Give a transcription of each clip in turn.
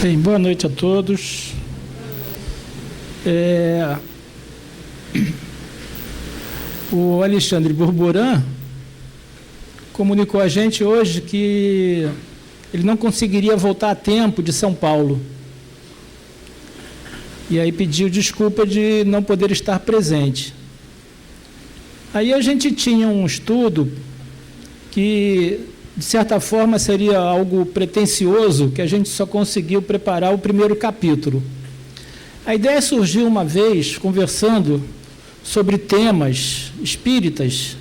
Bem, boa noite a todos. O Alexandre Borborã comunicou a gente hoje que ele não conseguiria voltar a tempo de São Paulo. E aí pediu desculpa de não poder estar presente. Aí a gente tinha um estudo que, de certa forma, seria algo pretensioso, que a gente só conseguiu preparar o primeiro capítulo. A ideia surgiu uma vez, conversando sobre temas espíritas,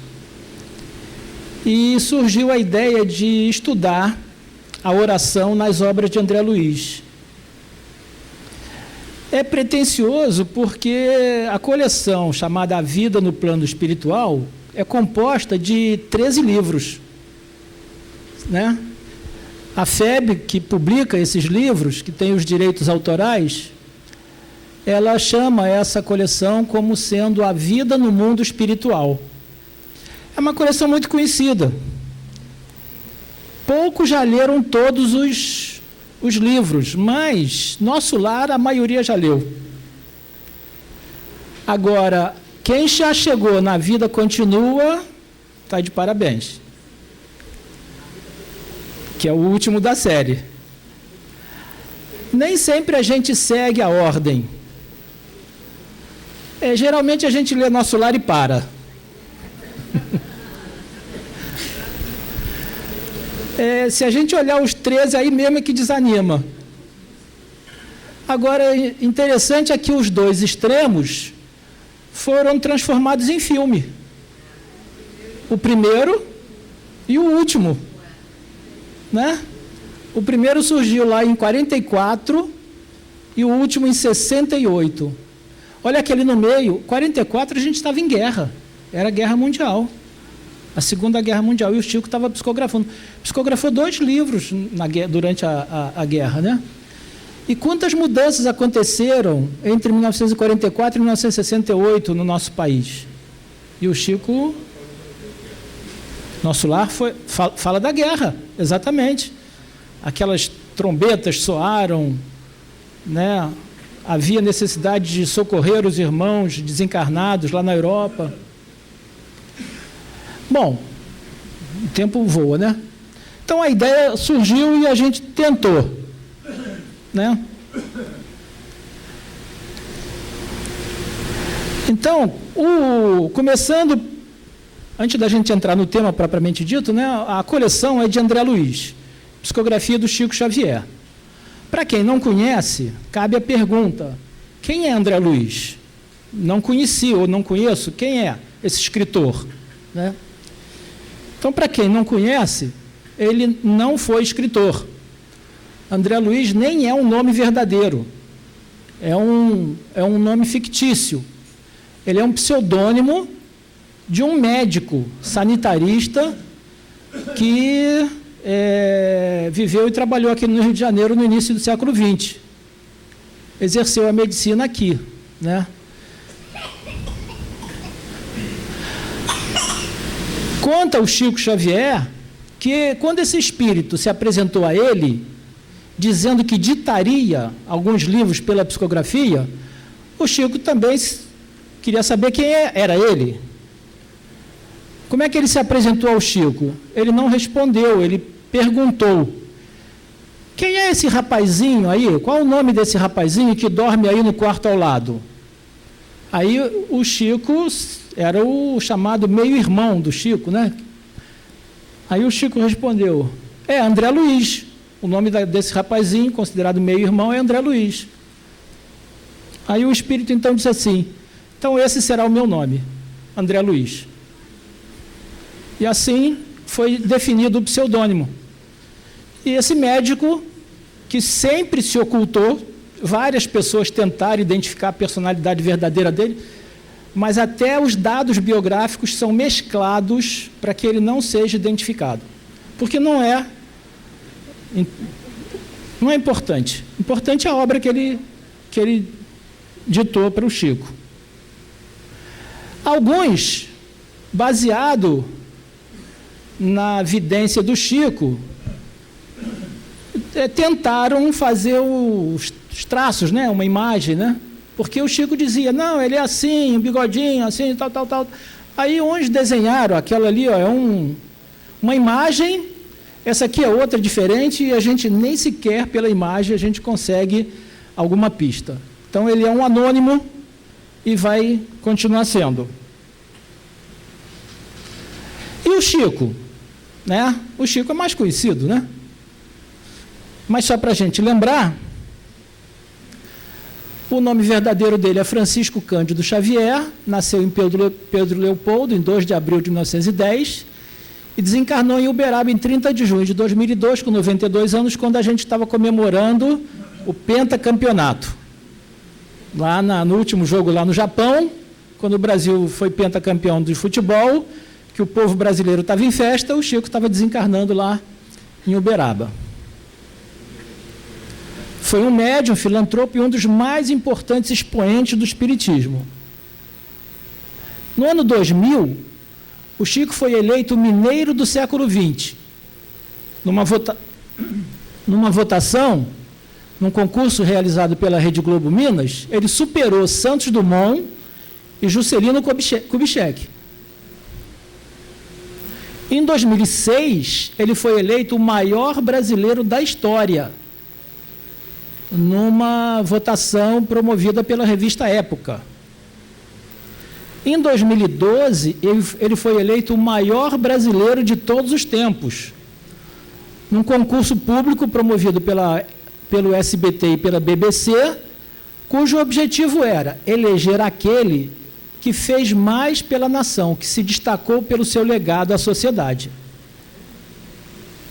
e surgiu a ideia de estudar a oração nas obras de André Luiz. É pretensioso porque a coleção chamada A Vida no Plano Espiritual é composta de 13 livros, né? A FEB, que publica esses livros, que tem os direitos autorais, ela chama essa coleção como sendo A Vida no Mundo Espiritual. É uma coleção muito conhecida. Poucos já leram todos os livros, mas Nosso Lar a maioria já leu. Agora, quem já chegou na Vida Continua, está de parabéns. Que é o último da série. Nem sempre a gente segue a ordem. Geralmente a gente lê Nosso Lar e para. Se a gente olhar os 13, aí mesmo é que desanima. Agora, interessante é que os dois extremos foram transformados em filme. O primeiro e o último, né? O primeiro surgiu lá em 44 e o último em 68. Olha aquele no meio, 44 a gente estava em guerra, era guerra mundial, a Segunda Guerra Mundial, e o Chico estava psicografando. Psicografou 2 livros durante a guerra, né? E quantas mudanças aconteceram entre 1944 e 1968 no nosso país? E o Chico, Nosso Lar, fala da guerra, exatamente. Aquelas trombetas soaram, né? Havia necessidade de socorrer os irmãos desencarnados lá na Europa. Bom, o tempo voa, né? Então a ideia surgiu e a gente tentou, né? Então, começando, antes da gente entrar no tema propriamente dito, né? A coleção é de André Luiz, psicografia do Chico Xavier. Para quem não conhece, cabe a pergunta: quem é André Luiz? Não conheci ou não conheço, quem é esse escritor, né? Então, para quem não conhece, ele não foi escritor. André Luiz nem é um nome verdadeiro, é um nome fictício. Ele é um pseudônimo de um médico sanitarista que viveu e trabalhou aqui no Rio de Janeiro no início do século XX. Exerceu a medicina aqui, né? Conta o Chico Xavier que, quando esse espírito se apresentou a ele, dizendo que ditaria alguns livros pela psicografia, o Chico também queria saber quem era ele. Como é que ele se apresentou ao Chico? Ele não respondeu, ele perguntou: quem é esse rapazinho aí? Qual o nome desse rapazinho que dorme aí no quarto ao lado? Aí o Chico era o chamado meio-irmão do Chico, né? Aí o Chico respondeu: André Luiz. O nome desse rapazinho, considerado meio-irmão, é André Luiz. Aí o espírito então disse assim: então esse será o meu nome, André Luiz. E assim foi definido o pseudônimo. E esse médico, que sempre se ocultou, várias pessoas tentaram identificar a personalidade verdadeira dele, mas até os dados biográficos são mesclados para que ele não seja identificado. Porque não é importante. Importante é a obra que ele ditou para o Chico. Alguns, baseado na vidência do Chico, tentaram fazer os traços, né? Uma imagem, né? Porque o Chico dizia, não, ele é assim, um bigodinho, assim, tal, tal, tal. Aí onde desenharam aquela ali, ó, é uma imagem, essa aqui é outra diferente, e a gente nem sequer pela imagem a gente consegue alguma pista. Então ele é um anônimo e vai continuar sendo. E o Chico, né? O Chico é mais conhecido, né? Mas só para a gente lembrar, o nome verdadeiro dele é Francisco Cândido Xavier, nasceu em Pedro Leopoldo, em 2 de abril de 1910, e desencarnou em Uberaba em 30 de junho de 2002, com 92 anos, quando a gente estava comemorando o pentacampeonato. Lá no último jogo lá no Japão, quando o Brasil foi pentacampeão de futebol, que o povo brasileiro estava em festa, o Chico estava desencarnando lá em Uberaba. Foi um médium, filantropo e um dos mais importantes expoentes do espiritismo. No ano 2000, o Chico foi eleito mineiro do século XX. Numa votação, num concurso realizado pela Rede Globo Minas, ele superou Santos Dumont e Juscelino Kubitschek. Em 2006, ele foi eleito o maior brasileiro da história, numa votação promovida pela revista Época. Em 2012, ele foi eleito o maior brasileiro de todos os tempos, num concurso público promovido pelo SBT e pela BBC, cujo objetivo era eleger aquele que fez mais pela nação, que se destacou pelo seu legado à sociedade.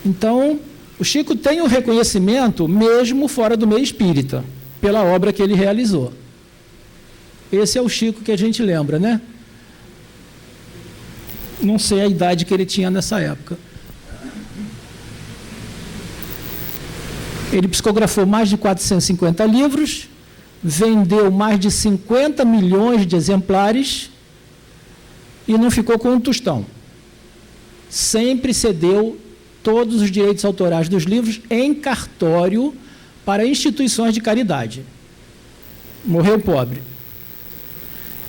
Então, o Chico tem um reconhecimento, mesmo fora do meio espírita, pela obra que ele realizou. Esse é o Chico que a gente lembra, né? Não sei a idade que ele tinha nessa época. Ele psicografou mais de 450 livros, vendeu mais de 50 milhões de exemplares e não ficou com um tostão. Sempre cedeu todos os direitos autorais dos livros em cartório para instituições de caridade. Morreu pobre.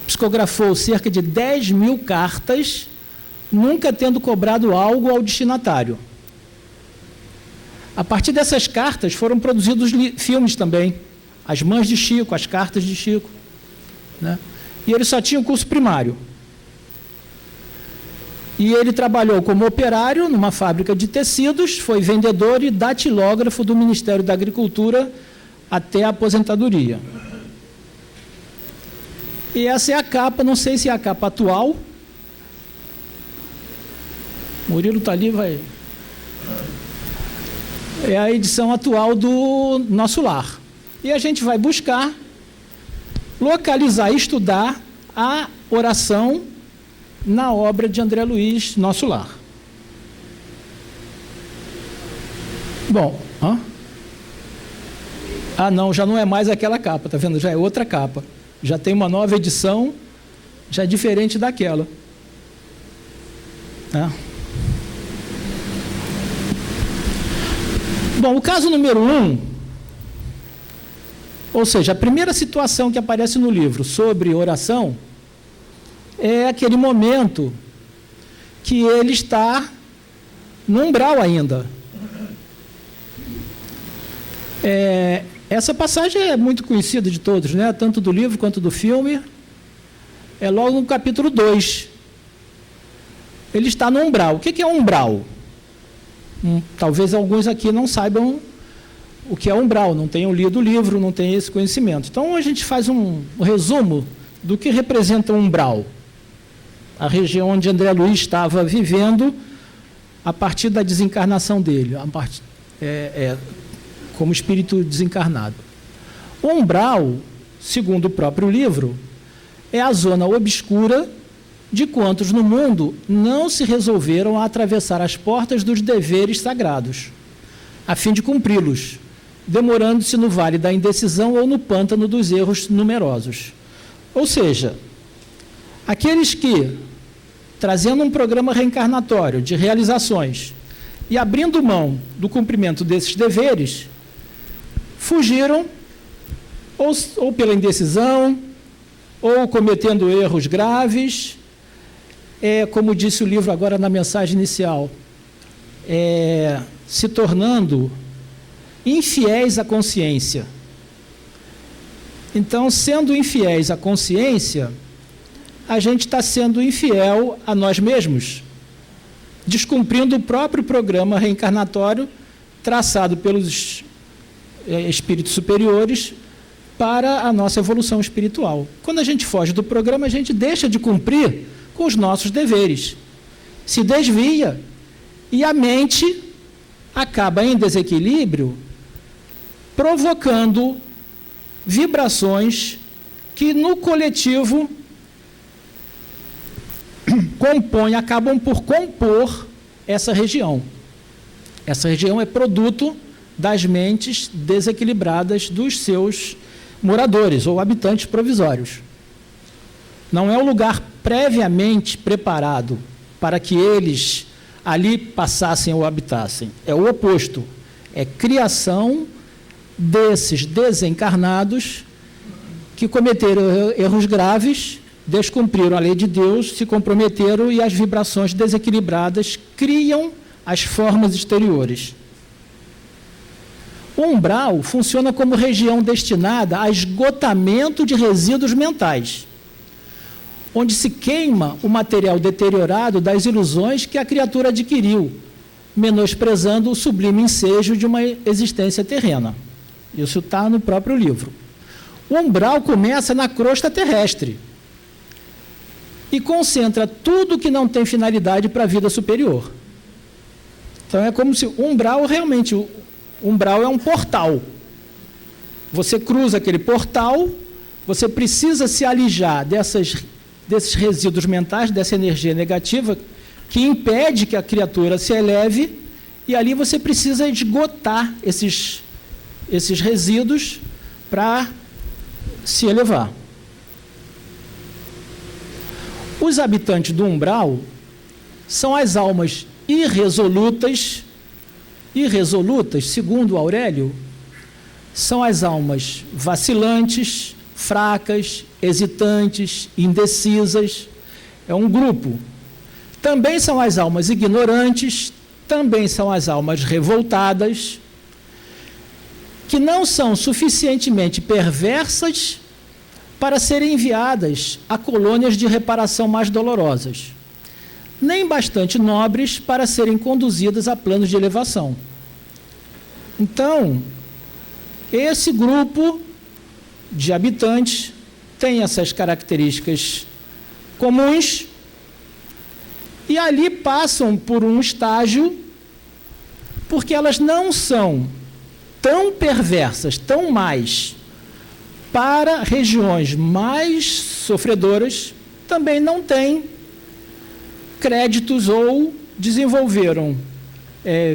Psicografou cerca de 10 mil cartas, nunca tendo cobrado algo ao destinatário. A partir dessas cartas foram produzidos filmes também. As Mães de Chico, as Cartas de Chico. Né? E ele só tinha o curso primário. E ele trabalhou como operário numa fábrica de tecidos, foi vendedor e datilógrafo do Ministério da Agricultura até a aposentadoria. E essa é a capa, não sei se é a capa atual. Murilo está ali, vai... É a edição atual do Nosso Lar. E a gente vai buscar, localizar e estudar a oração na obra de André Luiz, Nosso Lar. Bom, não, já não é mais aquela capa, tá vendo? Já é outra capa. Já tem uma nova edição, já é diferente daquela. Bom, o caso número 1, ou seja, a primeira situação que aparece no livro sobre oração é aquele momento que ele está no umbral ainda. Essa passagem é muito conhecida de todos, né? Tanto do livro quanto do filme. É logo no capítulo 2. Ele está no umbral. O que é umbral? Talvez alguns aqui não saibam o que é umbral, não tenham lido o livro, não tenham esse conhecimento. Então, a gente faz um resumo do que representa o umbral. A região onde André Luiz estava vivendo a partir da desencarnação dele, como espírito desencarnado. O umbral, segundo o próprio livro, é a zona obscura de quantos no mundo não se resolveram a atravessar as portas dos deveres sagrados, a fim de cumpri-los, demorando-se no vale da indecisão ou no pântano dos erros numerosos. Ou seja, aqueles que, trazendo um programa reencarnatório de realizações e abrindo mão do cumprimento desses deveres, fugiram, ou pela indecisão, ou cometendo erros graves, como disse o livro agora na mensagem inicial, se tornando infiéis à consciência. Então, sendo infiéis à consciência, a gente está sendo infiel a nós mesmos, descumprindo o próprio programa reencarnatório traçado pelos espíritos superiores para a nossa evolução espiritual. Quando a gente foge do programa, a gente deixa de cumprir com os nossos deveres, se desvia e a mente acaba em desequilíbrio, provocando vibrações que no coletivo acabam por compor essa região. Essa região é produto das mentes desequilibradas dos seus moradores ou habitantes provisórios. Não é um lugar previamente preparado para que eles ali passassem ou habitassem. É o oposto. É criação desses desencarnados que cometeram erros graves, descumpriram a lei de Deus, se comprometeram e as vibrações desequilibradas criam as formas exteriores. O umbral funciona como região destinada a esgotamento de resíduos mentais, onde se queima o material deteriorado das ilusões que a criatura adquiriu, menosprezando o sublime ensejo de uma existência terrena. Isso está no próprio livro. O umbral começa na crosta terrestre e concentra tudo que não tem finalidade para a vida superior. Então é como se o umbral realmente, o umbral é um portal. Você cruza aquele portal, você precisa se alijar desses resíduos mentais, dessa energia negativa que impede que a criatura se eleve, e ali você precisa esgotar esses resíduos para se elevar. Os habitantes do umbral são as almas irresolutas, segundo Aurélio, são as almas vacilantes, fracas, hesitantes, indecisas. É um grupo. Também são as almas ignorantes, também são as almas revoltadas, que não são suficientemente perversas para serem enviadas a colônias de reparação mais dolorosas, nem bastante nobres para serem conduzidas a planos de elevação. Então, esse grupo de habitantes tem essas características comuns e ali passam por um estágio, porque elas não são tão perversas, tão mais para regiões mais sofredoras, também não têm créditos ou desenvolveram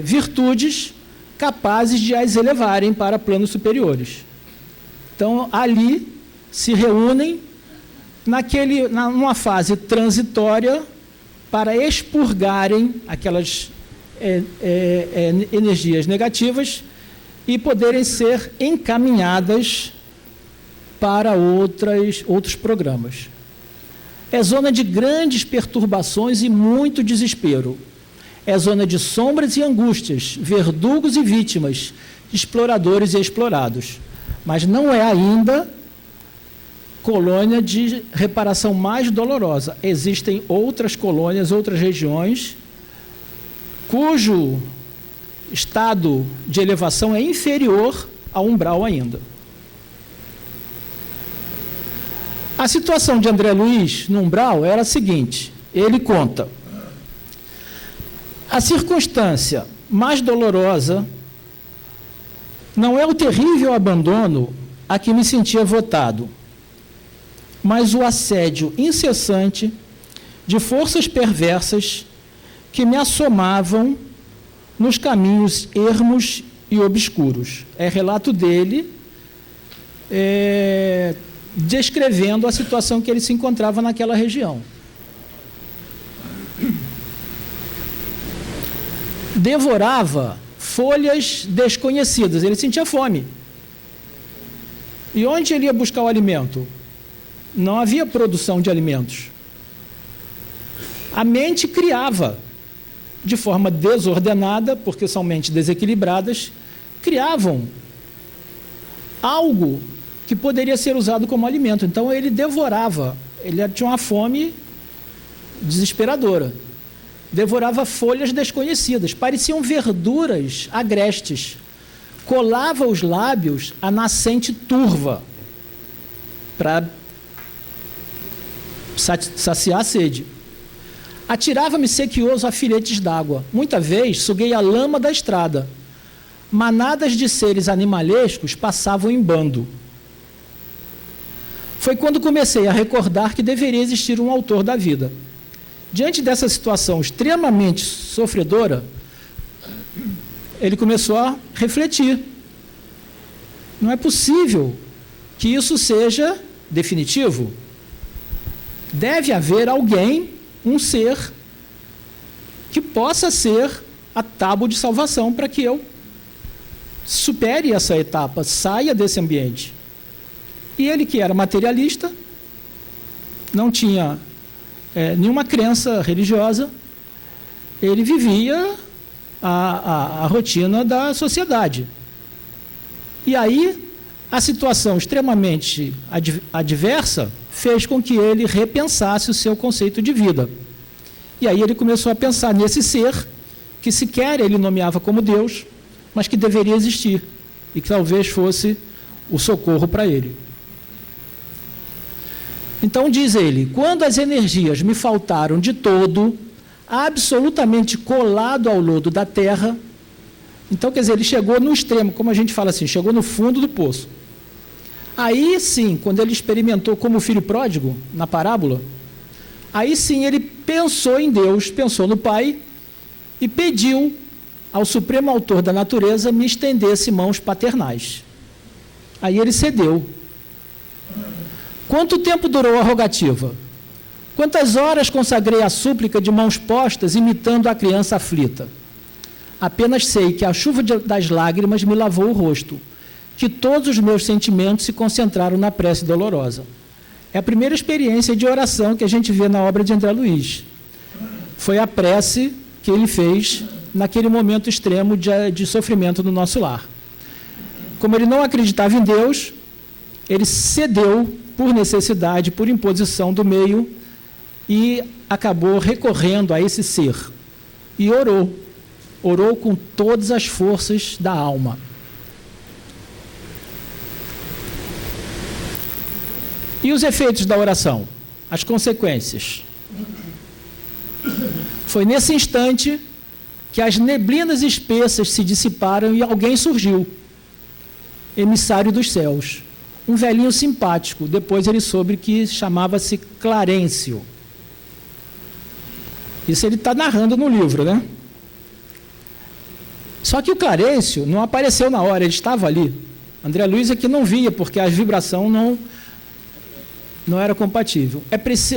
virtudes capazes de as elevarem para planos superiores. Então, ali se reúnem numa fase transitória para expurgarem aquelas energias negativas e poderem ser encaminhadas para outros programas. É zona de grandes perturbações e muito desespero. É zona de sombras e angústias, verdugos e vítimas, exploradores e explorados. Mas não é ainda colônia de reparação mais dolorosa. Existem outras colônias, outras regiões, cujo estado de elevação é inferior ao umbral ainda. A situação de André Luiz no umbral era a seguinte, ele conta: a circunstância mais dolorosa não é o terrível abandono a que me sentia votado, mas o assédio incessante de forças perversas que me assomavam nos caminhos ermos e obscuros. É relato dele, descrevendo a situação que ele se encontrava naquela região. Devorava folhas desconhecidas, ele sentia fome. E onde ele ia buscar o alimento? Não havia produção de alimentos. A mente criava, de forma desordenada, porque são mentes desequilibradas, criavam algo que poderia ser usado como alimento. Então ele devorava, ele tinha uma fome desesperadora. Devorava folhas desconhecidas, pareciam verduras agrestes. Colava os lábios à nascente turva para saciar a sede. Atirava-me sequioso a filetes d'água. Muita vez suguei a lama da estrada. Manadas de seres animalescos passavam em bando. Foi quando comecei a recordar que deveria existir um autor da vida. Diante dessa situação extremamente sofredora, ele começou a refletir. Não é possível que isso seja definitivo. Deve haver alguém, um ser, que possa ser a tábua de salvação para que eu supere essa etapa, saia desse ambiente. E ele, que era materialista, não tinha nenhuma crença religiosa, ele vivia a rotina da sociedade. E aí, a situação extremamente adversa fez com que ele repensasse o seu conceito de vida. E aí ele começou a pensar nesse ser, que sequer ele nomeava como Deus, mas que deveria existir, e que talvez fosse o socorro para ele. Então diz ele, quando as energias me faltaram de todo, absolutamente colado ao lodo da terra, então quer dizer, ele chegou no extremo, como a gente fala assim, chegou no fundo do poço. Aí sim, quando ele experimentou como filho pródigo, na parábola, aí sim ele pensou em Deus, pensou no Pai, e pediu ao Supremo Autor da natureza me estendesse mãos paternais. Aí ele cedeu. Quanto tempo durou a rogativa? Quantas horas consagrei a súplica de mãos postas, imitando a criança aflita? Apenas sei que a chuva das lágrimas me lavou o rosto, que todos os meus sentimentos se concentraram na prece dolorosa. É a primeira experiência de oração que a gente vê na obra de André Luiz. Foi a prece que ele fez naquele momento extremo de sofrimento no nosso lar. Como ele não acreditava em Deus, ele cedeu por necessidade, por imposição do meio, e acabou recorrendo a esse ser. E orou. Orou com todas as forças da alma. E os efeitos da oração? As consequências? Foi nesse instante que as neblinas espessas se dissiparam e alguém surgiu, emissário dos céus, um velhinho simpático. Depois ele soube que chamava-se Clarencio. Isso ele está narrando no livro, né? Só que o Clarencio não apareceu na hora, ele estava ali. André Luiz aqui não via, porque a vibração não era compatível.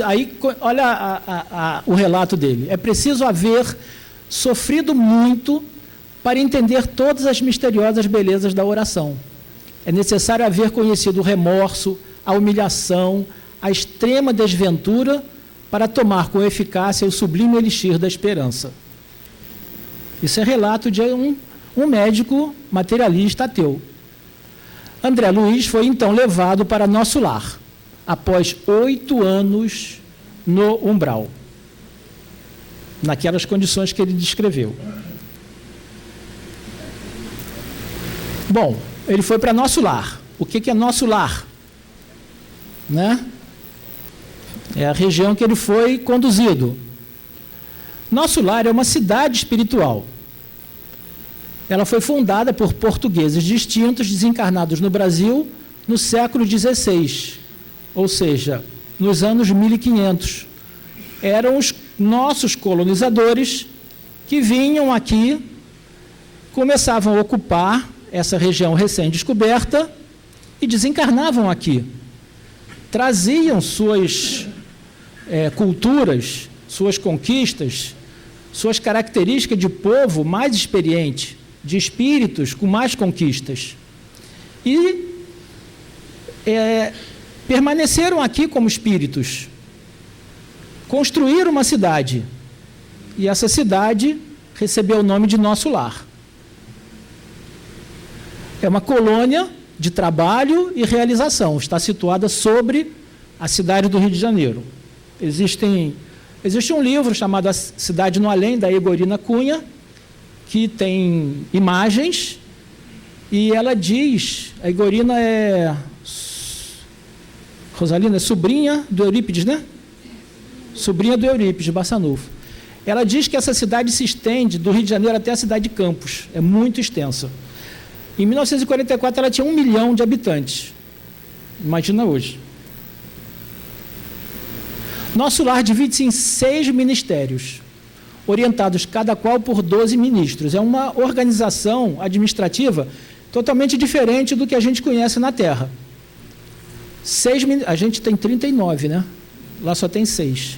Aí, olha o relato dele. É preciso haver sofrido muito para entender todas as misteriosas belezas da oração. É necessário haver conhecido o remorso, a humilhação, a extrema desventura para tomar com eficácia o sublime elixir da esperança. Isso é relato de um médico materialista ateu. André Luiz foi então levado para nosso lar, após 8 anos no umbral, naquelas condições que ele descreveu. Bom, ele foi para nosso lar. O que é nosso lar? Né? É a região que ele foi conduzido. Nosso lar é uma cidade espiritual. Ela foi fundada por portugueses distintos, desencarnados no Brasil, no século XVI, ou seja, nos anos 1500. Eram os nossos colonizadores que vinham aqui, começavam a ocupar essa região recém-descoberta e desencarnavam aqui. Traziam suas culturas, suas conquistas, suas características de povo mais experiente, de espíritos com mais conquistas. E permaneceram aqui como espíritos, construíram uma cidade, e essa cidade recebeu o nome de Nosso Lar. É uma colônia de trabalho e realização, está situada sobre a cidade do Rio de Janeiro. Existe um livro chamado A Cidade no Além, da Egorina Cunha, que tem imagens, e ela diz, a Egorina Rosalina é sobrinha do Eurípides, né? Sobrinha do Eurípides, de Barçanufo. Ela diz que essa cidade se estende do Rio de Janeiro até a cidade de Campos, é muito extensa. Em 1944 ela tinha 1 milhão de habitantes, imagina hoje. Nosso Lar divide-se em 6 ministérios, orientados cada qual por 12 ministros. É uma organização administrativa totalmente diferente do que a gente conhece na Terra. A gente tem 39, né? Lá só tem 6.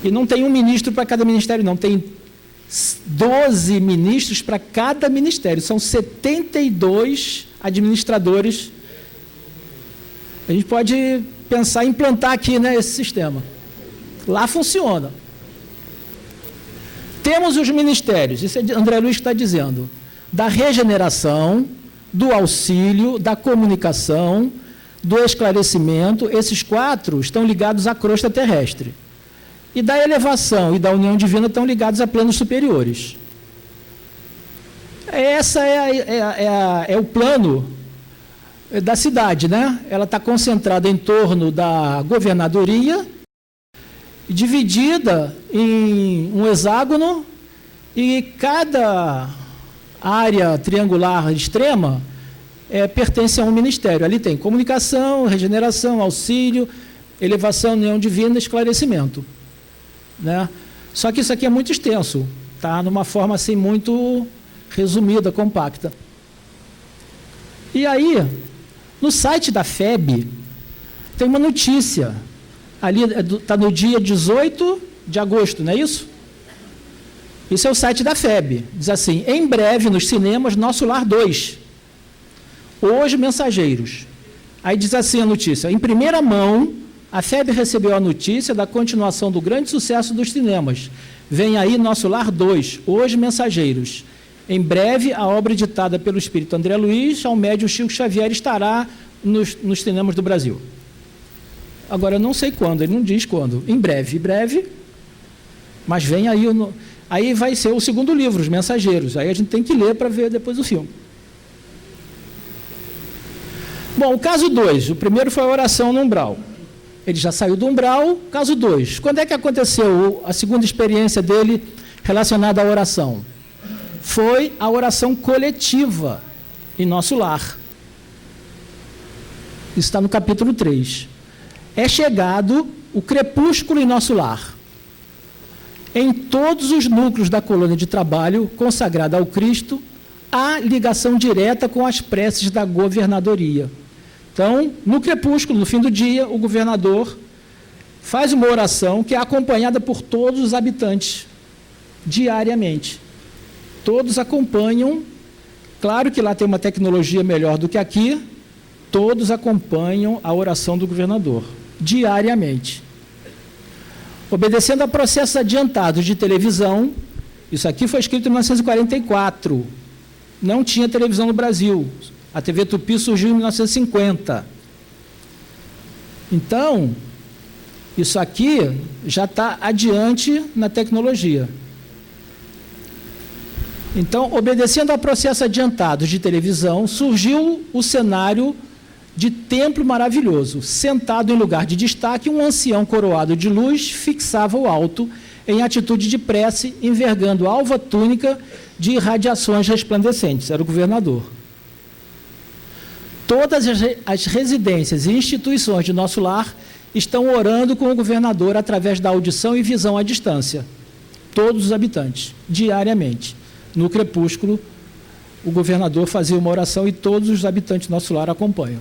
E não tem um ministro para cada ministério, não. Tem 12 ministros para cada ministério. São 72 administradores. A gente pode pensar em implantar aqui, né, esse sistema. Lá funciona. Temos os ministérios, isso é André Luiz que está dizendo, da regeneração, do auxílio, da comunicação, do esclarecimento. Esses 4 estão ligados à crosta terrestre. E da elevação e da união divina estão ligados a planos superiores. Essa é o plano da cidade, né? Ela está concentrada em torno da governadoria, dividida em um hexágono, e cada área triangular extrema pertence a um ministério. Ali tem comunicação, regeneração, auxílio, elevação, união divina, esclarecimento. Né? Só que isso aqui é muito extenso, tá? Numa forma assim muito resumida, compacta. E aí, no site da FEB, tem uma notícia, ali está no dia 18 de agosto, não é isso? Isso é o site da FEB, diz assim: em breve nos cinemas Nosso Lar 2, hoje Mensageiros. Aí diz assim a notícia: em primeira mão, a FEB recebeu a notícia da continuação do grande sucesso dos cinemas. Vem aí Nosso Lar 2, hoje Mensageiros. Em breve, a obra editada pelo espírito André Luiz, ao médium Chico Xavier, estará nos cinemas do Brasil. Agora, eu não sei quando, ele não diz quando. Em breve, mas vem aí, aí vai ser o segundo livro, Os Mensageiros. Aí a gente tem que ler para ver depois o filme. Bom, o caso 2, o primeiro foi a oração no umbral. Ele já saiu do umbral. Caso 2, quando é que aconteceu a segunda experiência dele relacionada à oração? Foi a oração coletiva em Nosso Lar. Isso está no capítulo 3. É chegado o crepúsculo em Nosso Lar. Em todos os núcleos da colônia de trabalho consagrada ao Cristo, há ligação direta com as preces da governadoria. Então, no crepúsculo, no fim do dia, o governador faz uma oração que é acompanhada por todos os habitantes, diariamente. Todos acompanham, claro que lá tem uma tecnologia melhor do que aqui, todos acompanham a oração do governador, diariamente. Obedecendo a processos adiantados de televisão, isso aqui foi escrito em 1944, não tinha televisão no Brasil. A TV Tupi surgiu em 1950. Então, isso aqui já está adiante na tecnologia. Então, obedecendo a processos adiantados de televisão, surgiu o cenário de templo maravilhoso. Sentado em lugar de destaque, um ancião coroado de luz fixava o alto em atitude de prece, envergando alva túnica de irradiações resplandecentes. Era o governador. Todas as residências e instituições de Nosso Lar estão orando com o governador através da audição e visão à distância. Todos os habitantes, diariamente. No crepúsculo, o governador fazia uma oração e todos os habitantes do Nosso Lar acompanham.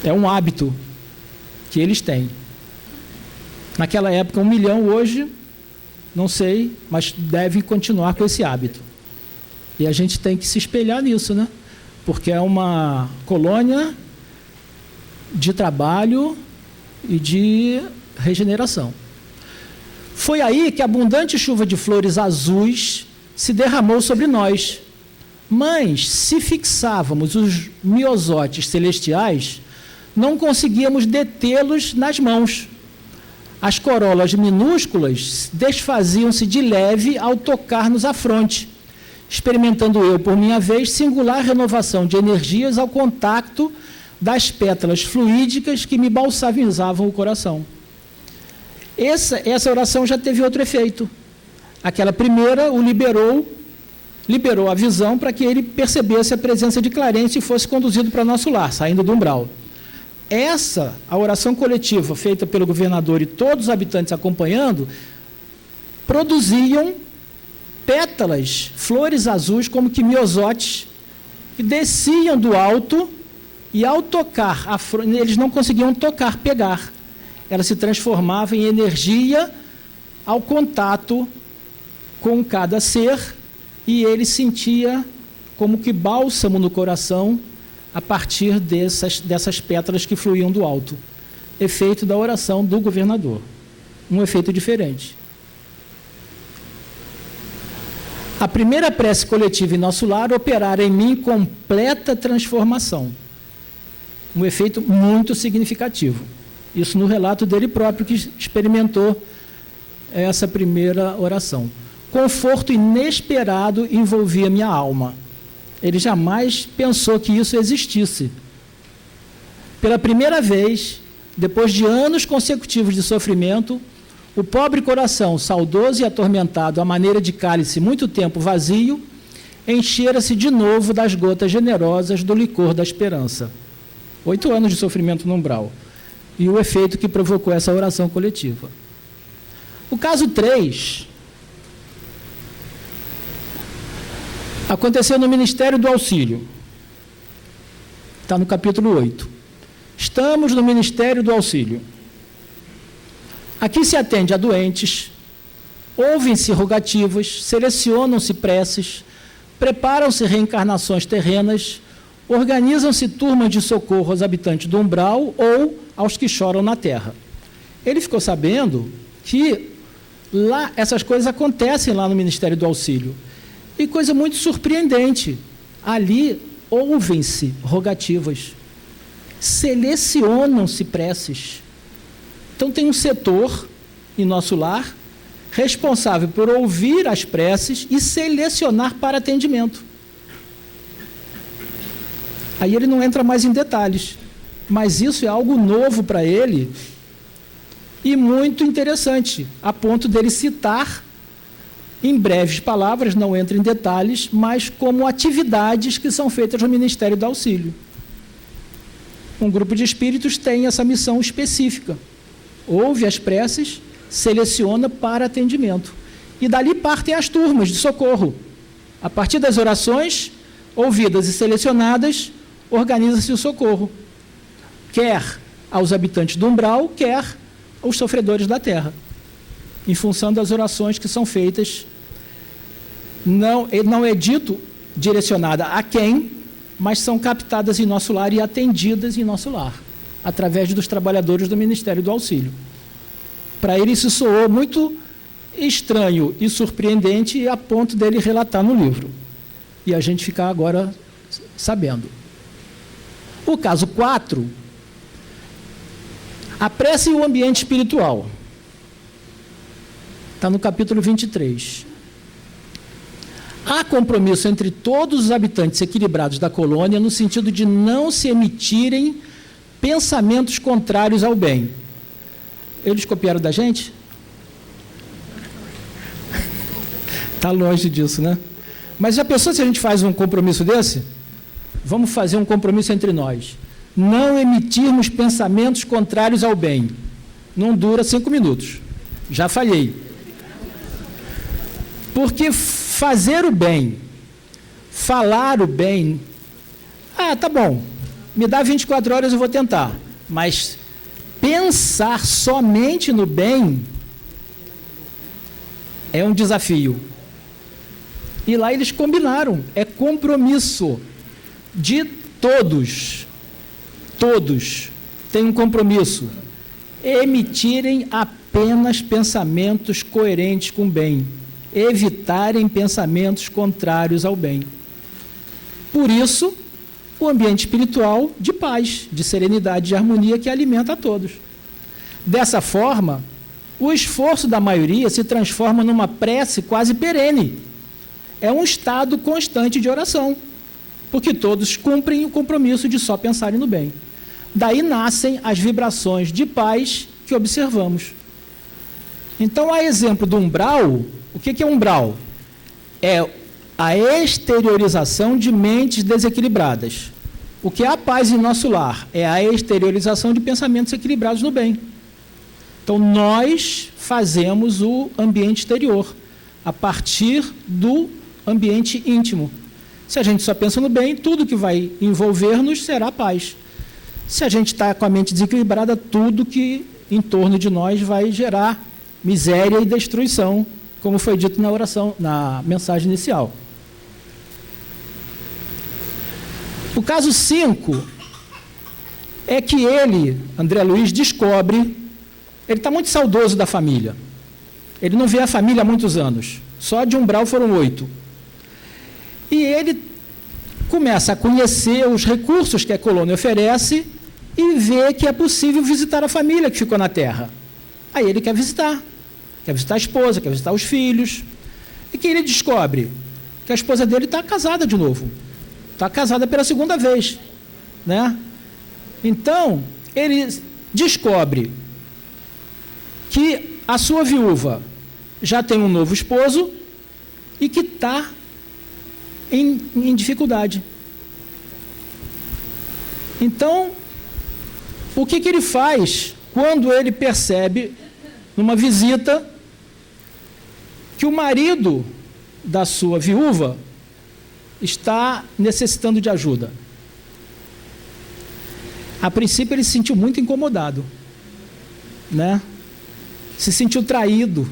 É um hábito que eles têm. Naquela época, 1 milhão, hoje, não sei, mas devem continuar com esse hábito. E a gente tem que se espelhar nisso, né? porque é uma colônia de trabalho e de regeneração. Foi aí que a abundante chuva de flores azuis se derramou sobre nós. Mas, se fixávamos os miosotes celestiais, não conseguíamos detê-los nas mãos. As corolas minúsculas desfaziam-se de leve ao tocar-nos à fronte, experimentando eu, por minha vez, singular renovação de energias ao contato das pétalas fluídicas que me balsamizavam o coração. Essa oração já teve outro efeito. Aquela primeira o liberou a visão para que ele percebesse a presença de Clarence e fosse conduzido para nosso lar, saindo do umbral. A oração coletiva feita pelo governador e todos os habitantes acompanhando, produziam pétalas, flores azuis, como que miosotes, que desciam do alto e, ao tocar, eles não conseguiam tocar, pegar. Ela se transformava em energia ao contato com cada ser, e ele sentia como que bálsamo no coração a partir dessas pétalas que fluíam do alto. Efeito da oração do governador. Um efeito diferente. A primeira prece coletiva em nosso lar operara em mim completa transformação. Um efeito muito significativo. Isso no relato dele próprio, que experimentou essa primeira oração. Conforto inesperado envolvia minha alma. Ele jamais pensou que isso existisse. Pela primeira vez, depois de anos consecutivos de sofrimento, o pobre coração, saudoso e atormentado à maneira de cálice muito tempo vazio, enchera-se de novo das gotas generosas do licor da esperança. 8 anos de sofrimento no umbral. E o efeito que provocou essa oração coletiva. O caso 3... aconteceu no Ministério do Auxílio. Está no capítulo 8. Estamos no Ministério do Auxílio. Aqui se atende a doentes, ouvem-se rogativas, selecionam-se preces, preparam-se reencarnações terrenas, organizam-se turmas de socorro aos habitantes do umbral ou aos que choram na terra. Ele ficou sabendo que lá essas coisas acontecem lá no Ministério do Auxílio. E coisa muito surpreendente, ali ouvem-se rogativas, selecionam-se preces. Então tem um setor em nosso lar responsável por ouvir as preces e selecionar para atendimento. Aí ele não entra mais em detalhes, mas isso é algo novo para ele e muito interessante, a ponto dele citar em breves palavras, não entra em detalhes, mas como atividades que são feitas no Ministério do Auxílio. Um grupo de espíritos tem essa missão específica. Ouve as preces, seleciona para atendimento. E dali partem as turmas de socorro. A partir das orações, ouvidas e selecionadas, organiza-se o socorro. Quer aos habitantes do umbral, quer aos sofredores da terra. Em função das orações que são feitas, não é dito direcionada a quem, mas são captadas em nosso lar e atendidas em nosso lar, através dos trabalhadores do Ministério do Auxílio. Para ele isso soou muito estranho e surpreendente, a ponto dele relatar no livro. E a gente ficar agora sabendo. O caso 4, a prece e o ambiente espiritual. Está no capítulo 23. Há compromisso entre todos os habitantes equilibrados da colônia no sentido de não se emitirem pensamentos contrários ao bem. Eles copiaram da gente? Está longe disso, né? Mas já pensou se a gente faz um compromisso desse? Vamos fazer um compromisso entre nós. Não emitirmos pensamentos contrários ao bem. Não dura 5 minutos. Já falhei. Porque fazer o bem, falar o bem, tá bom, me dá 24 horas, eu vou tentar. Mas pensar somente no bem é um desafio. E lá eles combinaram, é compromisso. de todos têm um compromisso: emitirem apenas pensamentos coerentes com o bem, evitarem pensamentos contrários ao bem. Por isso, o ambiente espiritual de paz, de serenidade, de harmonia que alimenta a todos. Dessa forma, o esforço da maioria se transforma numa prece quase perene. É um estado constante de oração, porque todos cumprem o compromisso de só pensarem no bem. Daí nascem as vibrações de paz que observamos. Então, a exemplo do umbral, o que é umbral? É a exteriorização de mentes desequilibradas. O que é a paz em nosso lar? É a exteriorização de pensamentos equilibrados no bem. Então, nós fazemos o ambiente exterior a partir do ambiente íntimo. Se a gente só pensa no bem, tudo que vai envolver-nos será paz. Se a gente está com a mente desequilibrada, tudo que em torno de nós vai gerar miséria e destruição, como foi dito na oração, na mensagem inicial. O caso 5 é que ele, André Luiz, descobre, ele está muito saudoso da família. Ele não vê a família há muitos anos. Só de umbral foram 8. E ele começa a conhecer os recursos que a colônia oferece e vê que é possível visitar a família que ficou na Terra. Aí ele quer visitar a esposa, quer visitar os filhos. E que ele descobre que a esposa dele está casada de novo. Está casada pela segunda vez, né? Então, ele descobre que a sua viúva já tem um novo esposo e que está em dificuldade. Então, o que ele faz quando ele percebe, numa visita, que o marido da sua viúva está necessitando de ajuda? A princípio ele se sentiu muito incomodado, né? Se sentiu traído.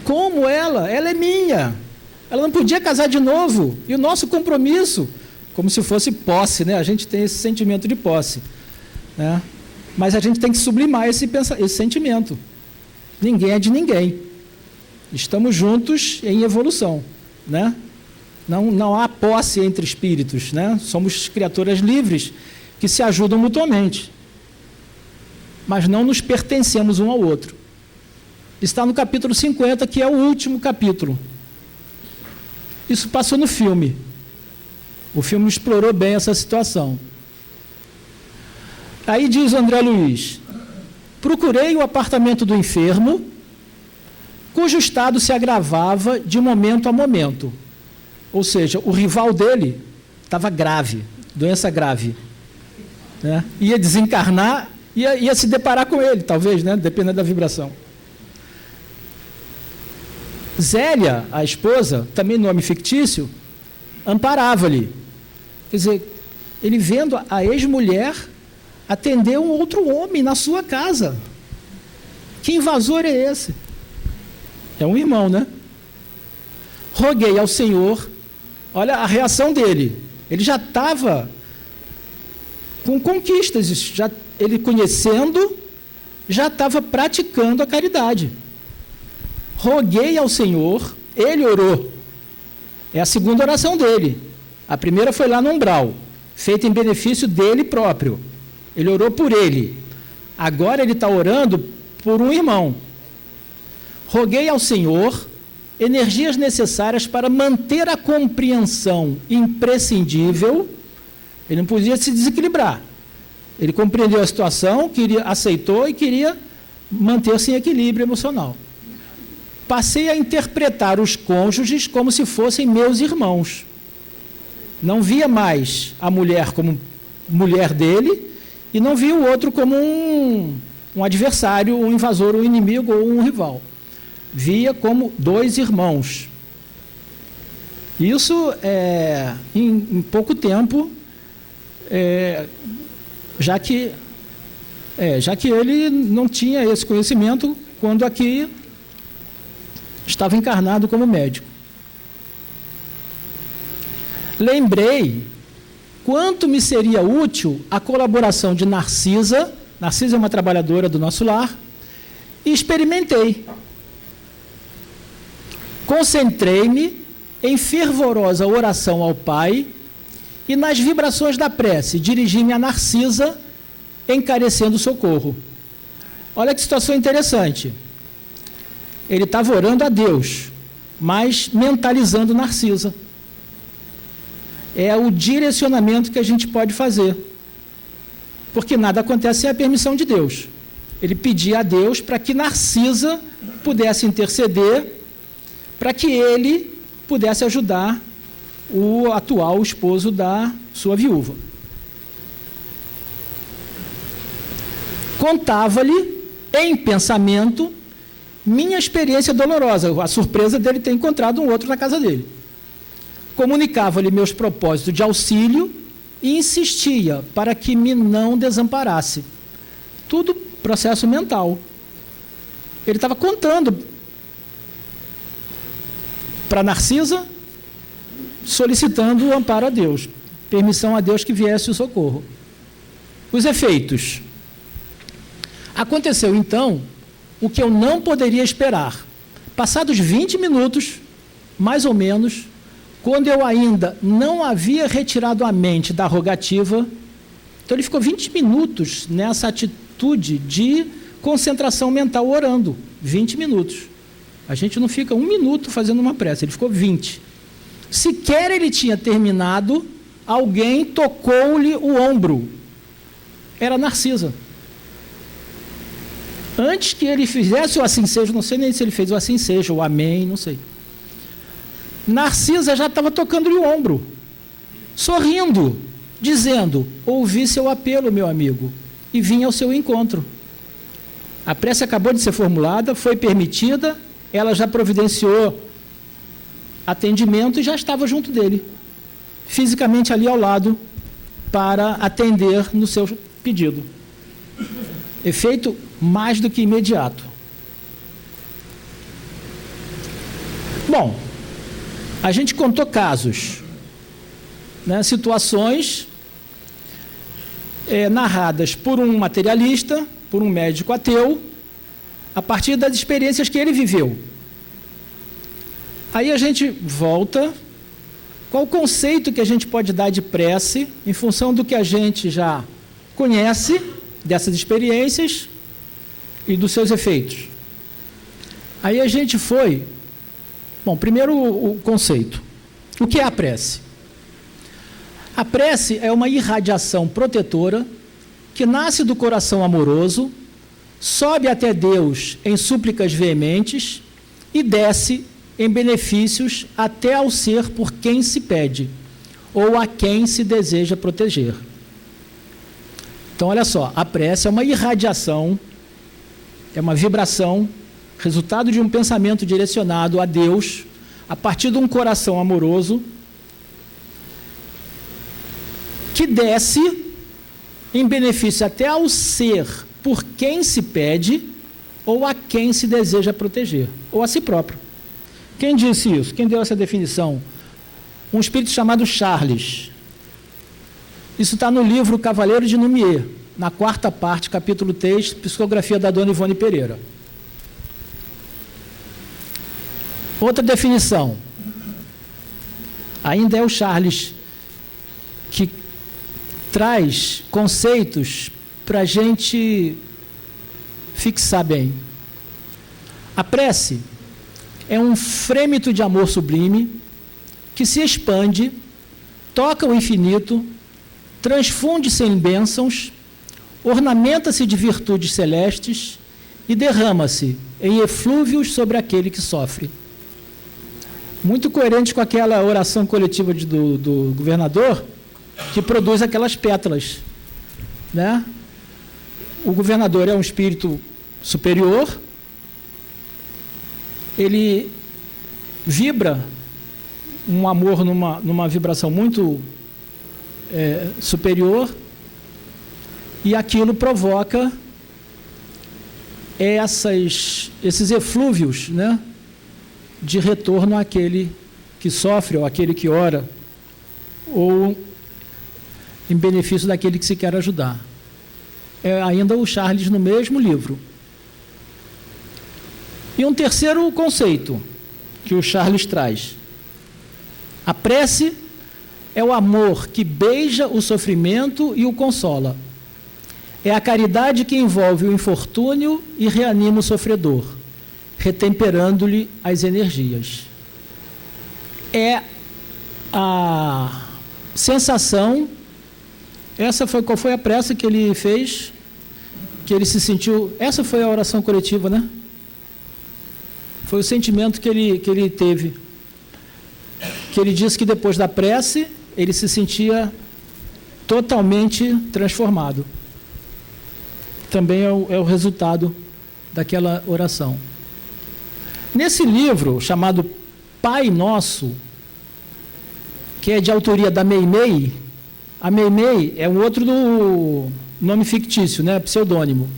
Como ela? Ela é minha. Ela não podia casar de novo. E o nosso compromisso, como se fosse posse, né? A gente tem esse sentimento de posse, né? Mas a gente tem que sublimar esse sentimento. Ninguém é de ninguém. Estamos juntos em evolução, né? Não há posse entre espíritos, né? Somos criaturas livres que se ajudam mutuamente. Mas não nos pertencemos um ao outro. Está no capítulo 50, que é o último capítulo. Isso passou no filme. O filme explorou bem essa situação. Aí diz André Luiz: procurei o apartamento do enfermo, cujo estado se agravava de momento a momento. Ou seja, o rival dele estava grave, doença grave, né? Ia desencarnar, ia se deparar com ele, talvez, né? Dependendo da vibração. Zélia, a esposa, também nome fictício, amparava-lhe. Quer dizer, ele vendo a ex-mulher atender um outro homem na sua casa. Que invasor é esse? É um irmão, né? Roguei ao Senhor. Olha a reação dele. Ele já estava com conquistas, ele conhecendo, já estava praticando a caridade. Roguei ao Senhor, ele orou. É a segunda oração dele. A primeira foi lá no umbral, feita em benefício dele próprio. Ele orou por ele. Agora ele está orando por um irmão. Roguei ao Senhor energias necessárias para manter a compreensão imprescindível. Ele não podia se desequilibrar. Ele compreendeu a situação, aceitou e queria manter-se em equilíbrio emocional. Passei a interpretar os cônjuges como se fossem meus irmãos. Não via mais a mulher como mulher dele e não via o outro como um adversário, um invasor, um inimigo ou um rival. Via como dois irmãos. Isso, em pouco tempo, já que ele não tinha esse conhecimento quando aqui estava encarnado como médico. Lembrei quanto me seria útil a colaboração de Narcisa. Narcisa é uma trabalhadora do nosso lar, e experimentei. Concentrei-me em fervorosa oração ao Pai e nas vibrações da prece dirigi-me a Narcisa, encarecendo socorro. Olha que situação interessante. Ele estava orando a Deus, mas mentalizando Narcisa. É o direcionamento que a gente pode fazer. Porque nada acontece sem a permissão de Deus. Ele pedia a Deus para que Narcisa pudesse interceder, para que ele pudesse ajudar o atual esposo da sua viúva. Contava-lhe, em pensamento, minha experiência dolorosa, a surpresa dele ter encontrado um outro na casa dele. Comunicava-lhe meus propósitos de auxílio e insistia para que me não desamparasse. Tudo processo mental. Ele estava contando para Narcisa, solicitando o amparo a Deus, permissão a Deus que viesse o socorro. Os efeitos. Aconteceu então o que eu não poderia esperar. Passados 20 minutos, mais ou menos, quando eu ainda não havia retirado a mente da rogativa, então ele ficou 20 minutos nessa atitude de concentração mental orando. 20 minutos. A gente não fica 1 minuto fazendo uma prece, ele ficou 20. Sequer ele tinha terminado, alguém tocou-lhe o ombro. Era Narcisa. Antes que ele fizesse o assim seja, não sei nem se ele fez o assim seja, o amém, não sei. Narcisa já estava tocando-lhe o ombro, sorrindo, dizendo: ouvi seu apelo, meu amigo, e vim ao seu encontro. A prece acabou de ser formulada, foi permitida, ela já providenciou atendimento e já estava junto dele, fisicamente ali ao lado, para atender no seu pedido. Efeito mais do que imediato. Bom, a gente contou casos, né, situações narradas por um materialista, por um médico ateu, a partir das experiências que ele viveu. Aí a gente volta, qual o conceito que a gente pode dar de prece, em função do que a gente já conhece dessas experiências e dos seus efeitos. Aí a gente foi... Bom, primeiro o conceito. O que é a prece? A prece é uma irradiação protetora que nasce do coração amoroso, sobe até Deus em súplicas veementes e desce em benefícios até ao ser por quem se pede ou a quem se deseja proteger. Então, olha só, a prece é uma irradiação, é uma vibração, resultado de um pensamento direcionado a Deus, a partir de um coração amoroso, que desce em benefício até ao ser por quem se pede ou a quem se deseja proteger, ou a si próprio. Quem disse isso? Quem deu essa definição? Um espírito chamado Charles. Isso está no livro Cavaleiro de Numier, na 4ª parte, capítulo 3, psicografia da dona Ivone Pereira. Outra definição. Ainda é o Charles que traz conceitos para a gente fixar bem. A prece é um frêmito de amor sublime que se expande, toca o infinito, transfunde-se em bênçãos, ornamenta-se de virtudes celestes e derrama-se em eflúvios sobre aquele que sofre. Muito coerente com aquela oração coletiva do governador, que produz aquelas pétalas, né? O governador é um espírito superior, ele vibra um amor numa vibração muito superior, e aquilo provoca esses eflúvios, né, de retorno àquele que sofre, ou àquele que ora, ou em benefício daquele que se quer ajudar. É ainda o Charles no mesmo livro. E um terceiro conceito que o Charles traz. A prece é o amor que beija o sofrimento e o consola. É a caridade que envolve o infortúnio e reanima o sofredor, retemperando-lhe as energias. É a sensação, qual foi a prece que ele fez, que ele se sentiu, essa foi a oração coletiva, né? Foi o sentimento que ele teve, que ele disse que depois da prece, ele se sentia totalmente transformado. Também é o resultado daquela oração. Nesse livro, chamado Pai Nosso, que é de autoria da Meimei, a Meimei é um outro do nome fictício, né, pseudônimo.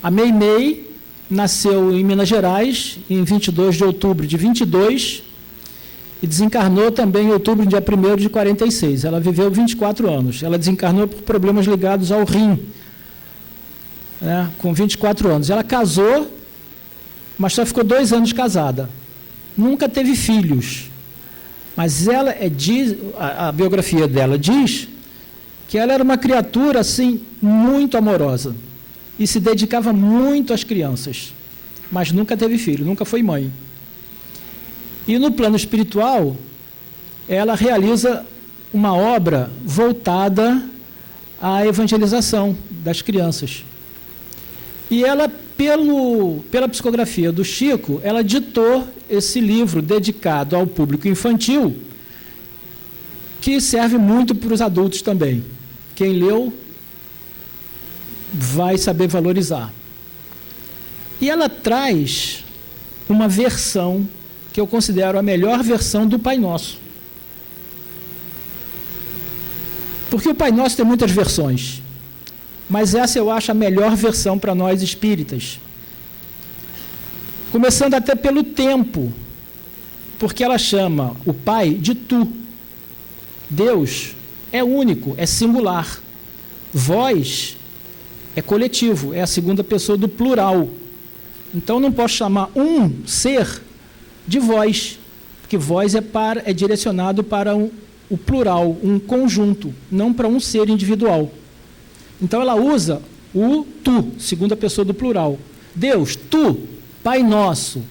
A Meimei nasceu em Minas Gerais, em 22 de outubro de 22, e desencarnou também em outubro, dia 1º de 46. Ela viveu 24 anos. Ela desencarnou por problemas ligados ao rim, né, com 24 anos. Ela casou, mas só ficou 2 anos casada. Nunca teve filhos. Mas ela a biografia dela diz que ela era uma criatura assim muito amorosa e se dedicava muito às crianças, mas nunca teve filho, nunca foi mãe. E no plano espiritual, ela realiza uma obra voltada à evangelização das crianças. E ela, pela psicografia do Chico, ela ditou esse livro dedicado ao público infantil, que serve muito para os adultos também. Quem leu vai saber valorizar. E ela traz uma versão que eu considero a melhor versão do Pai Nosso. Porque o Pai Nosso tem muitas versões, mas essa eu acho a melhor versão para nós espíritas. Começando até pelo tempo, porque ela chama o Pai de tu. Deus é único, é singular. Vós é coletivo, é a segunda pessoa do plural. Então não posso chamar um ser de vós, porque vós é direcionado para o plural, um conjunto, não para um ser individual. Então ela usa o tu, segunda pessoa do plural. Deus, tu, Pai Nosso,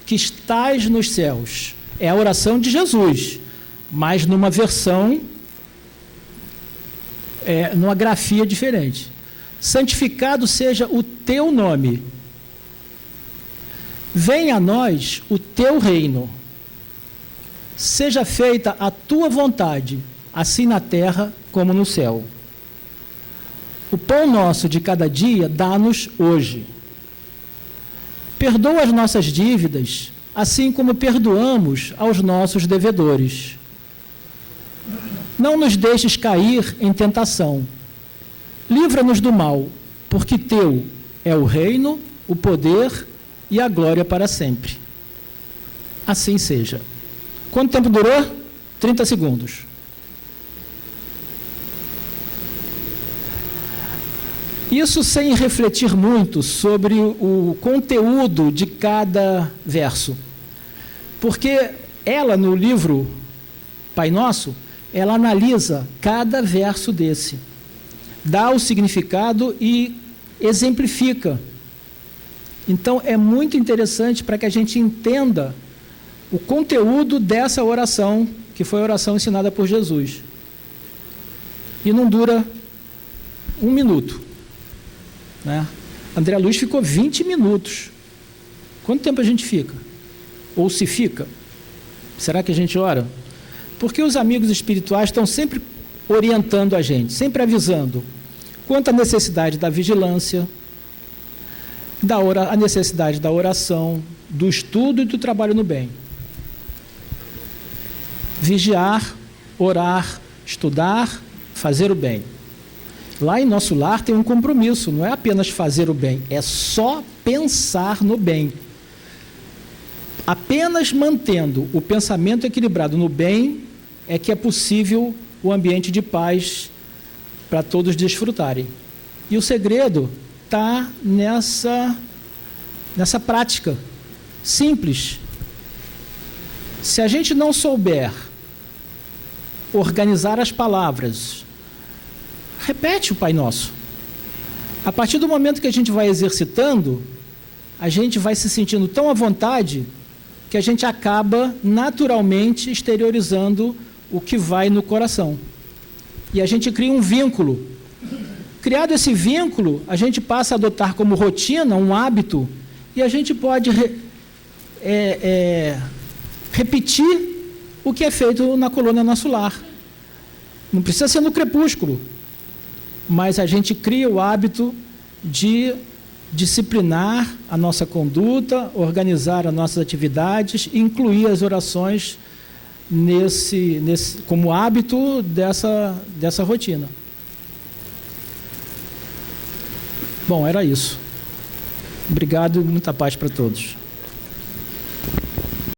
que estás nos céus. É a oração de Jesus, mas numa versão, numa grafia diferente. Santificado seja o teu nome. Venha a nós o teu reino. Seja feita a tua vontade, assim na terra como no céu. O pão nosso de cada dia dá-nos hoje. Perdoa as nossas dívidas, assim como perdoamos aos nossos devedores. Não nos deixes cair em tentação. Livra-nos do mal, porque teu é o reino, o poder e a glória para sempre. Assim seja. Quanto tempo durou? 30 segundos. Isso sem refletir muito sobre o conteúdo de cada verso. Porque ela, no livro Pai Nosso, ela analisa cada verso desse, dá o significado e exemplifica. Então, é muito interessante para que a gente entenda o conteúdo dessa oração, que foi a oração ensinada por Jesus. E não dura 1 minuto. Né? André Luiz ficou 20 minutos. Quanto tempo a gente fica? Ou se fica? Será que a gente ora? Porque os amigos espirituais estão sempre orientando a gente, sempre avisando quanto à necessidade da vigilância, a necessidade da oração, do estudo e do trabalho no bem. Vigiar, orar, estudar, fazer o bem. Lá em nosso lar tem um compromisso, não é apenas fazer o bem, é só pensar no bem. Apenas mantendo o pensamento equilibrado no bem é que é possível o ambiente de paz para todos desfrutarem. E o segredo está nessa prática simples. Se a gente não souber organizar as palavras, repete o Pai Nosso. A partir do momento que a gente vai exercitando, a gente vai se sentindo tão à vontade que a gente acaba naturalmente exteriorizando o que vai no coração. E a gente cria um vínculo. Criado esse vínculo, a gente passa a adotar como rotina, um hábito, e a gente pode repetir o que é feito na colônia Nosso Lar. Não precisa ser no crepúsculo, mas a gente cria o hábito de disciplinar a nossa conduta, organizar as nossas atividades, incluir as orações como hábito dessa rotina. Bom, era isso. Obrigado e muita paz para todos.